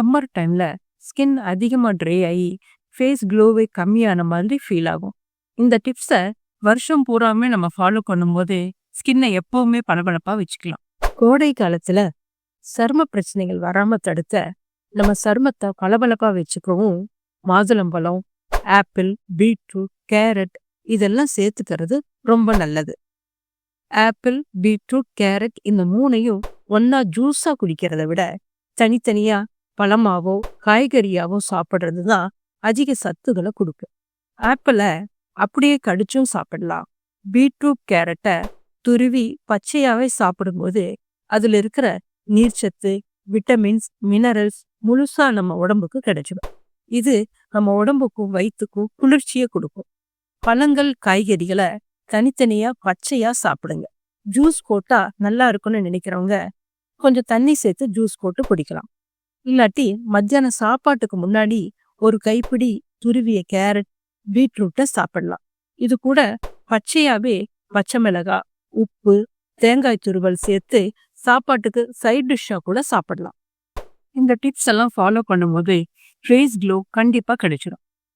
Summer டைம்ல skin அதிகமா try ஆகி ஃபேஸ் க்ளோவே கம்மியான மாதிரி ஃபீல் ஆகும். இந்த டிப்ஸை வருஷம் பூராமே நம்ம ஃபாலோ பண்ணும்போது ஸ்கின்னை எப்பவுமே பளபளப்பா வச்சுக்கலாம். கோடை காலத்துல சரும பிரச்சனைகள் வராம தடுக்க நம்ம சருமத்தை பளபளப்பா வச்சுக்கவும் மாதுளம்பழம், ஆப்பிள், பீட்ரூட், கேரட் இதெல்லாம் சேர்த்துக்கிறது ரொம்ப நல்லது. ஆப்பிள், பீட்ரூட், கேரட் இந்த மூணையும் ஒன்னா ஜூஸா குடிக்கிறத விட தனித்தனியா பழமாவோ காய்கறியாவோ சாப்பிட்றது தான் அதிக சத்துக்களை கொடுக்கும். ஆப்பிளை அப்படியே கடிச்சும் சாப்பிடலாம். பீட்ரூட், கேரட்டை துருவி பச்சையாவே சாப்பிடும்போது அதுல இருக்கிற நீர்ச்சத்து, விட்டமின்ஸ், மினரல்ஸ் முழுசா நம்ம உடம்புக்கு கிடைச்சிடும். இது நம்ம உடம்புக்கும் வயிற்றுக்கும் குளிர்ச்சியை கொடுக்கும். பழங்கள், காய்கறிகளை தனித்தனியா பச்சையா சாப்பிடுங்க. ஜூஸ் போட்டா நல்லா இருக்கும்னு நினைக்கிறவங்க கொஞ்சம் தண்ணி சேர்த்து ஜூஸ் போட்டு குடிக்கலாம். இல்லாட்டி மத்தியான சாப்பாட்டுக்கு முன்னாடி ஒரு கைப்பிடி துருவிய கேரட், பீட்ரூட்டை சாப்பிடலாம். இது கூட பச்சையாவே பச்சை மிளகாய், உப்பு, தேங்காய் துருவல் சேர்த்து சாப்பாட்டுக்கு சைட் டிஷ்ஷா கூட சாப்பிடலாம். இந்த டிப்ஸ் எல்லாம் ஃபாலோ பண்ணும்போது ஃபேஸ் க்ளோ கண்டிப்பா கிடைச்சிடும்.